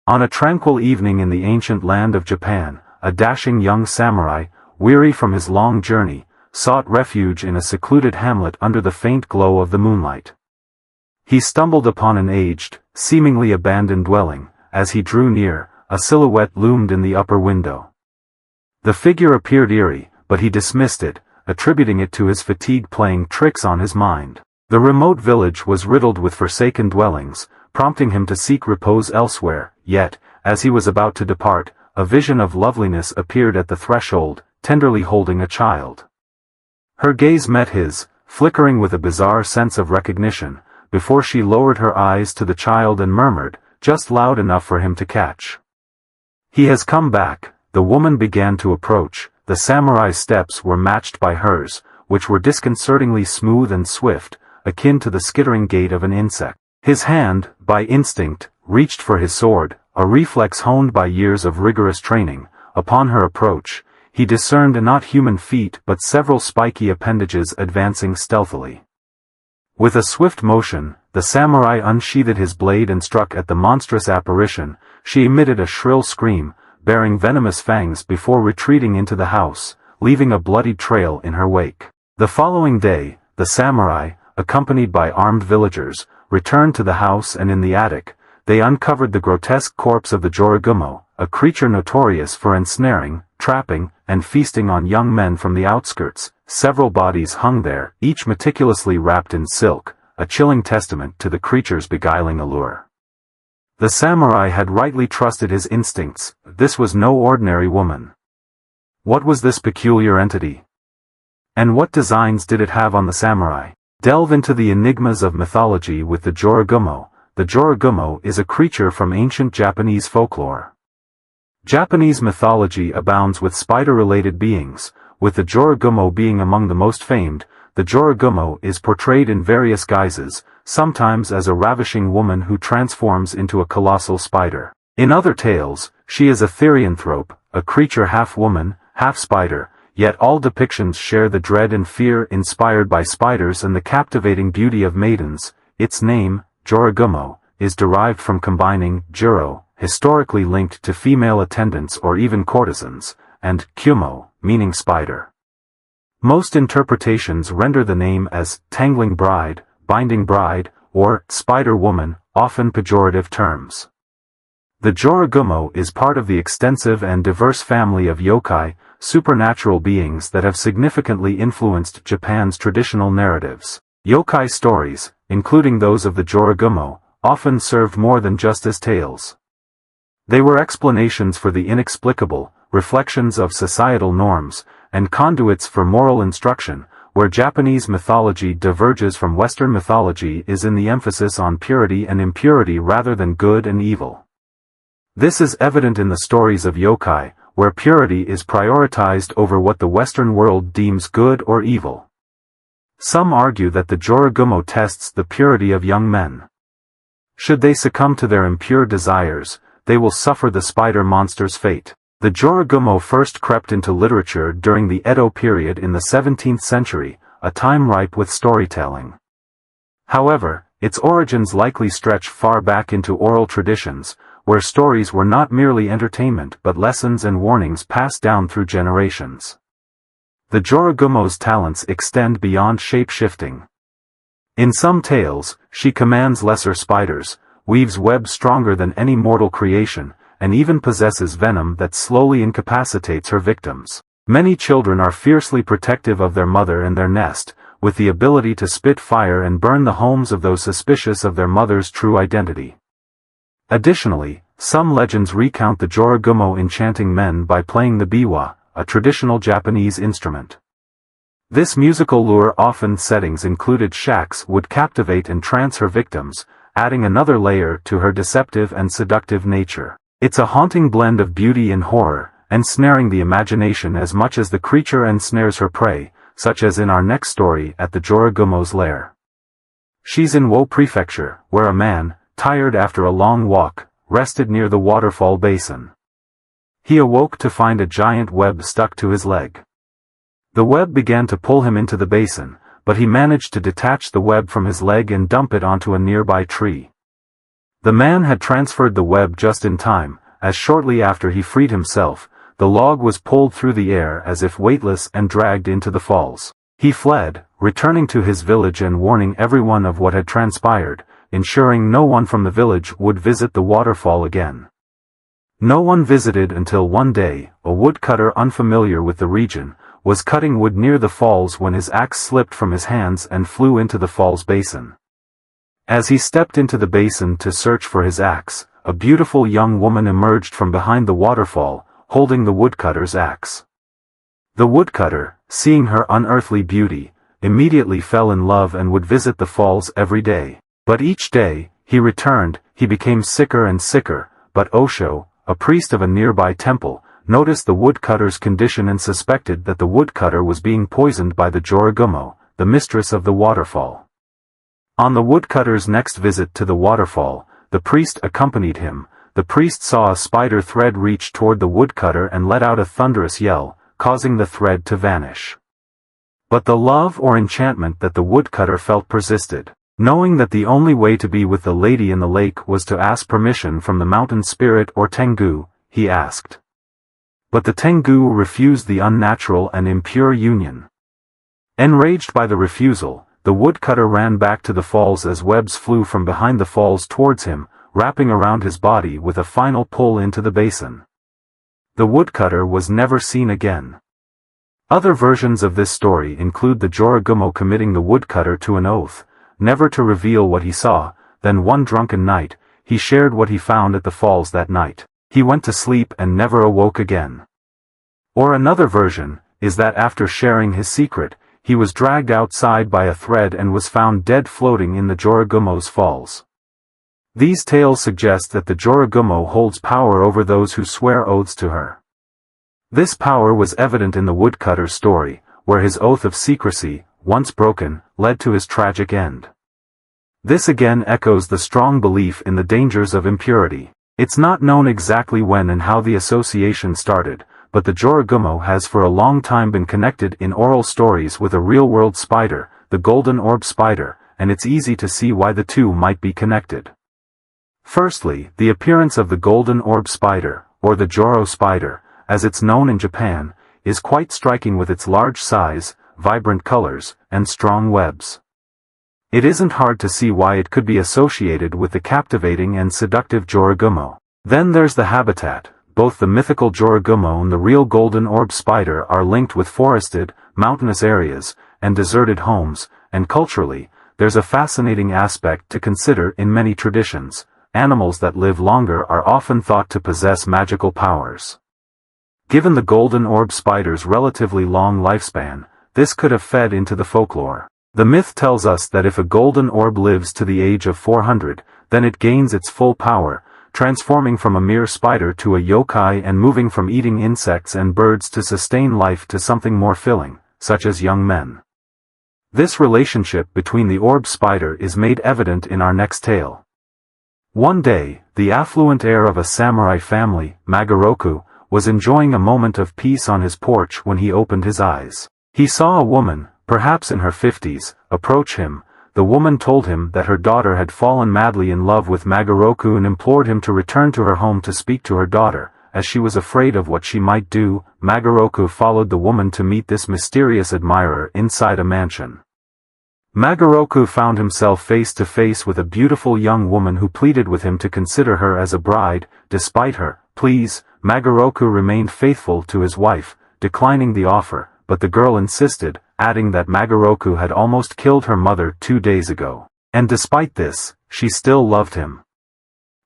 On a tranquil evening in the ancient land of Japan, a dashing young samurai, weary from his long journey, sought refuge in a secluded hamlet under the faint glow of the moonlight. He stumbled upon an aged, seemingly abandoned dwelling. As he drew near, a silhouette loomed in the upper window. The figure appeared eerie, but he dismissed it, attributing it to his fatigue playing tricks on his mind. The remote village was riddled with forsaken dwellings, prompting him to seek repose elsewhere, yet, as he was about to depart, a vision of loveliness appeared at the threshold, tenderly holding a child. Her gaze met his, flickering with a bizarre sense of recognition, before she lowered her eyes to the child and murmured, just loud enough for him to catch. "He has come back." The woman began to approach. The samurai's steps were matched by hers, which were disconcertingly smooth and swift, akin to the skittering gait of an insect. His hand, by instinct, reached for his sword, a reflex honed by years of rigorous training. Upon her approach, he discerned not human feet but several spiky appendages advancing stealthily. With a swift motion, the samurai unsheathed his blade and struck at the monstrous apparition. She emitted a shrill scream, bearing venomous fangs before retreating into the house, leaving a bloody trail in her wake. The following day, the samurai, accompanied by armed villagers, returned to the house, and in the attic, they uncovered the grotesque corpse of the Joragumo, a creature notorious for ensnaring, trapping, and feasting on young men from the outskirts. Several bodies hung there, each meticulously wrapped in silk, a chilling testament to the creature's beguiling allure. The samurai had rightly trusted his instincts. This was no ordinary woman. What was this peculiar entity? And what designs did it have on the samurai? Delve into the enigmas of mythology with the Joragumo. The Joragumo is a creature from ancient Japanese folklore. Japanese mythology abounds with spider-related beings, with the Joragumo being among the most famed. The Joragumo is portrayed in various guises, sometimes as a ravishing woman who transforms into a colossal spider. In other tales, she is a therianthrope, a creature half woman, half spider, yet all depictions share the dread and fear inspired by spiders and the captivating beauty of maidens. Its name, Joragumo, is derived from combining Juro, historically linked to female attendants or even courtesans, and Kumo, meaning spider. Most interpretations render the name as tangling bride, binding bride, or spider woman, often pejorative terms. The Joragumo is part of the extensive and diverse family of yokai, supernatural beings that have significantly influenced Japan's traditional narratives. Yokai stories, including those of the Joragumo, often served more than just as tales. They were explanations for the inexplicable, reflections of societal norms, and conduits for moral instruction. Where Japanese mythology diverges from Western mythology is in the emphasis on purity and impurity rather than good and evil. This is evident in the stories of yokai, where purity is prioritized over what the Western world deems good or evil. Some argue that the Joragumo tests the purity of young men. Should they succumb to their impure desires, they will suffer the spider monster's fate. The Joragumo first crept into literature during the Edo period in the 17th century, a time ripe with storytelling. However, its origins likely stretch far back into oral traditions, where stories were not merely entertainment but lessons and warnings passed down through generations. The Joragumo's talents extend beyond shape-shifting. In some tales, she commands lesser spiders, weaves webs stronger than any mortal creation, and even possesses venom that slowly incapacitates her victims. Many children are fiercely protective of their mother and their nest, with the ability to spit fire and burn the homes of those suspicious of their mother's true identity. Additionally, some legends recount the Joragumo enchanting men by playing the biwa, a traditional Japanese instrument. This musical lure often settings included shacks would captivate and trance her victims, adding another layer to her deceptive and seductive nature. It's a haunting blend of beauty and horror, ensnaring the imagination as much as the creature ensnares her prey, such as in our next story at the Joragumo's lair. She's in Wo Prefecture, where a man, tired after a long walk, rested near the waterfall basin. He awoke to find a giant web stuck to his leg. The web began to pull him into the basin, but he managed to detach the web from his leg and dump it onto a nearby tree. The man had transferred the web just in time, as shortly after he freed himself, the log was pulled through the air as if weightless and dragged into the falls. He fled, returning to his village and warning everyone of what had transpired, ensuring no one from the village would visit the waterfall again. No one visited until one day, a woodcutter unfamiliar with the region, was cutting wood near the falls when his axe slipped from his hands and flew into the falls basin. As he stepped into the basin to search for his axe, a beautiful young woman emerged from behind the waterfall, holding the woodcutter's axe. The woodcutter, seeing her unearthly beauty, immediately fell in love and would visit the falls every day. But each day, he returned, he became sicker and sicker, but Osho, a priest of a nearby temple, noticed the woodcutter's condition and suspected that the woodcutter was being poisoned by the Jorogumo, the mistress of the waterfall. On the woodcutter's next visit to the waterfall, the priest accompanied him. The priest saw a spider thread reach toward the woodcutter and let out a thunderous yell, causing the thread to vanish. But the love or enchantment that the woodcutter felt persisted. Knowing that the only way to be with the lady in the lake was to ask permission from the mountain spirit or Tengu, he asked. But the Tengu refused the unnatural and impure union. Enraged by the refusal, the woodcutter ran back to the falls as webs flew from behind the falls towards him, wrapping around his body with a final pull into the basin. The woodcutter was never seen again. Other versions of this story include the Jorogumo committing the woodcutter to an oath, never to reveal what he saw. Then one drunken night, he shared what he found at the falls that night. He went to sleep and never awoke again. Or another version is that after sharing his secret, he was dragged outside by a thread and was found dead floating in the Jorogumo's falls. These tales suggest that the Jorogumo holds power over those who swear oaths to her. This power was evident in the woodcutter's story, where his oath of secrecy, once broken, led to his tragic end. This again echoes the strong belief in the dangers of impurity. It's not known exactly when and how the association started, but the Jorogumo has for a long time been connected in oral stories with a real-world spider, the golden orb spider, and it's easy to see why the two might be connected. Firstly, the appearance of the golden orb spider, or the Joro spider, as it's known in Japan, is quite striking with its large size, vibrant colors, and strong webs. It isn't hard to see why it could be associated with the captivating and seductive Jorogumo. Then there's the habitat. Both the mythical Jorogumo and the real golden orb spider are linked with forested, mountainous areas, and deserted homes, and culturally, there's a fascinating aspect to consider in many traditions. Animals that live longer are often thought to possess magical powers. Given the golden orb spider's relatively long lifespan, this could have fed into the folklore. The myth tells us that if a golden orb lives to the age of 400, then it gains its full power, transforming from a mere spider to a yokai and moving from eating insects and birds to sustain life to something more filling, such as young men. This relationship between the orb spider is made evident in our next tale. One day, the affluent heir of a samurai family, Magoroku, was enjoying a moment of peace on his porch when he opened his eyes. He saw a woman, perhaps in her 50s, approach him. The woman told him that her daughter had fallen madly in love with Magoroku and implored him to return to her home to speak to her daughter, as she was afraid of what she might do. Magoroku followed the woman to meet this mysterious admirer inside a mansion. Magoroku found himself face to face with a beautiful young woman who pleaded with him to consider her as a bride. Despite her pleas, Magoroku remained faithful to his wife, declining the offer, but the girl insisted, adding that Magoroku had almost killed her mother 2 days ago. And despite this, she still loved him.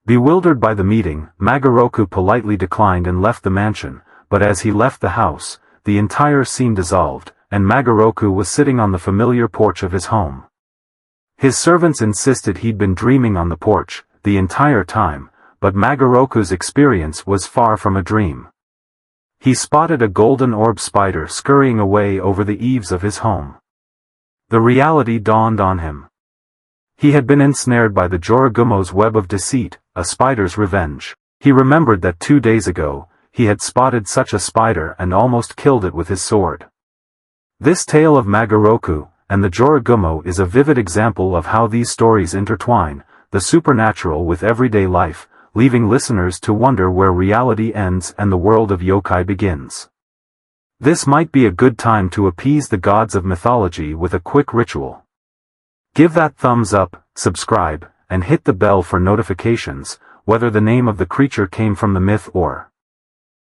Bewildered by the meeting, Magoroku politely declined and left the mansion, but as he left the house, the entire scene dissolved, and Magoroku was sitting on the familiar porch of his home. His servants insisted he'd been dreaming on the porch the entire time, but Magoroku's experience was far from a dream. He spotted a golden orb spider scurrying away over the eaves of his home. The reality dawned on him. He had been ensnared by the Jorogumo's web of deceit, a spider's revenge. He remembered that 2 days ago, he had spotted such a spider and almost killed it with his sword. This tale of Magoroku and the Jorogumo is a vivid example of how these stories intertwine. the supernatural with everyday life, leaving listeners to wonder where reality ends and the world of yokai begins. This might be a good time to appease the gods of mythology with a quick ritual. Give that thumbs up, subscribe, and hit the bell for notifications, whether the name of the creature came from the myth or